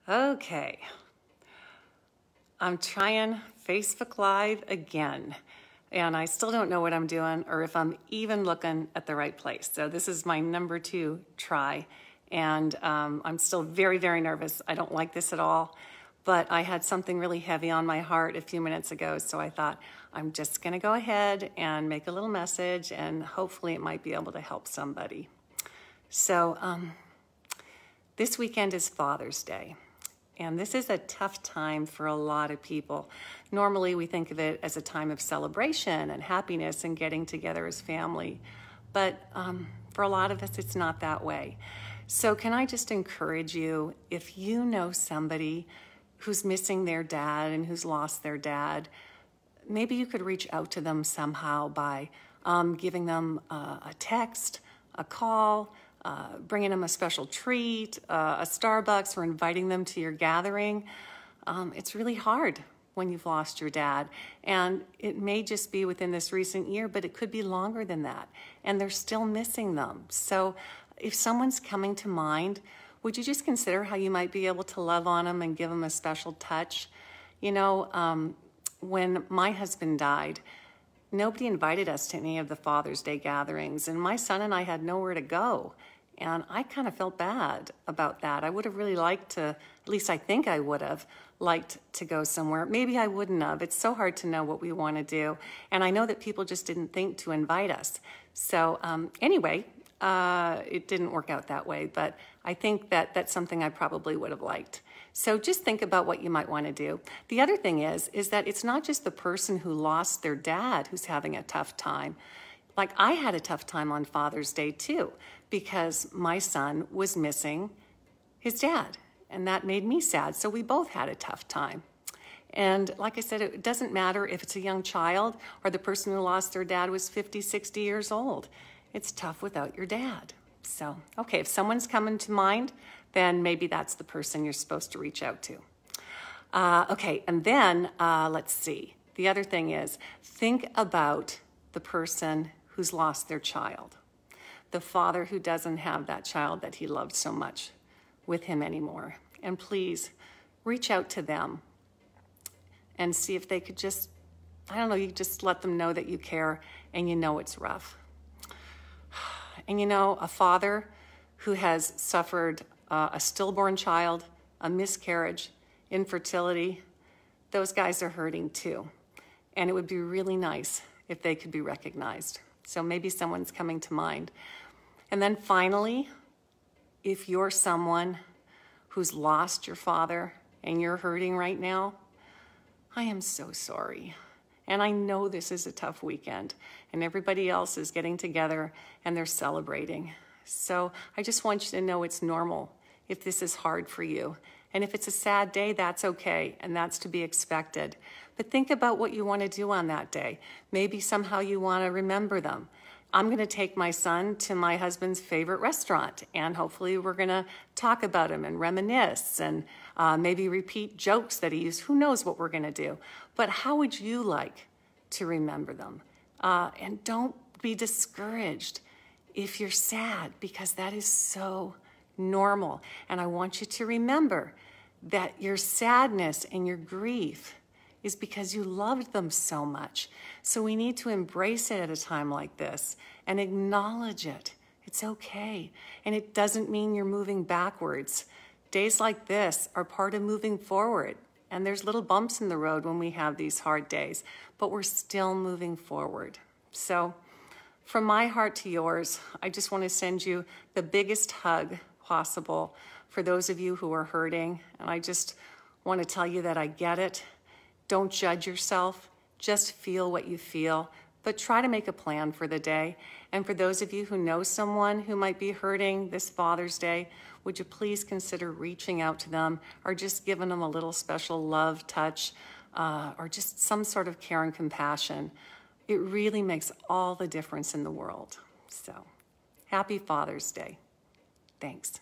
Okay, I'm trying Facebook Live again, and I still don't know what I'm doing or if I'm even looking at the right place. So this is my number 2 try, and I'm still very, very nervous. I don't like this at all, but I had something really heavy on my heart a few minutes ago, so I thought I'm just gonna go ahead and make a little message, and hopefully it might be able to help somebody. So this weekend is Father's Day. And this is a tough time for a lot of people. Normally we think of it as a time of celebration and happiness and getting together as family. But for a lot of us, it's not that way. So can I just encourage you, if you know somebody who's missing their dad and who's lost their dad, maybe you could reach out to them somehow by giving them a text, a call, bringing them a special treat, a Starbucks, or inviting them to your gathering. It's really hard when you've lost your dad. And it may just be within this recent year, but it could be longer than that. And they're still missing them. So if someone's coming to mind, would you just consider how you might be able to love on them and give them a special touch? You know, when my husband died, nobody invited us to any of the Father's Day gatherings, and my son and I had nowhere to go. And I kind of felt bad about that. I would have really liked to, at least I think I would have liked to go somewhere. Maybe I wouldn't have. It's so hard to know what we want to do. And I know that people just didn't think to invite us. So anyway, it didn't work out that way, but I think that that's something I probably would have liked. So just think about what you might want to do. The other thing is that it's not just the person who lost their dad who's having a tough time. Like, I had a tough time on Father's Day too, because my son was missing his dad, and that made me sad. So we both had a tough time. And like I said, it doesn't matter if it's a young child or the person who lost their dad was 50, 60 years old. It's tough without your dad. So, okay, if someone's coming to mind, then maybe that's the person you're supposed to reach out to. Okay, and then let's see. The other thing is, think about the person who's lost their child, the father who doesn't have that child that he loved so much with him anymore. And please reach out to them and see if they could just, I don't know, you just let them know that you care and you know it's rough. And you know, a father who has suffered a stillborn child, a miscarriage, infertility, those guys are hurting too. And it would be really nice if they could be recognized. So maybe someone's coming to mind. And then finally, if you're someone who's lost your father and you're hurting right now, I am so sorry. And I know this is a tough weekend and everybody else is getting together and they're celebrating. So I just want you to know it's normal if this is hard for you. And if it's a sad day, that's okay, and that's to be expected. But think about what you want to do on that day. Maybe somehow you want to remember them. I'm going to take my son to my husband's favorite restaurant, and hopefully we're going to talk about him and reminisce and maybe repeat jokes that he used. Who knows what we're going to do? But how would you like to remember them? And don't be discouraged if you're sad, because that is so normal. And I want you to remember that your sadness and your grief is because you loved them so much. So we need to embrace it at a time like this and acknowledge it. It's okay. And it doesn't mean you're moving backwards. Days like this are part of moving forward. And there's little bumps in the road when we have these hard days, but we're still moving forward. So from my heart to yours, I just want to send you the biggest hug possible for those of you who are hurting. And I just want to tell you that I get it. Don't judge yourself. Just feel what you feel, but try to make a plan for the day. And for those of you who know someone who might be hurting this Father's Day, would you please consider reaching out to them or just giving them a little special love touch or just some sort of care and compassion. It really makes all the difference in the world. So, happy Father's Day. Thanks.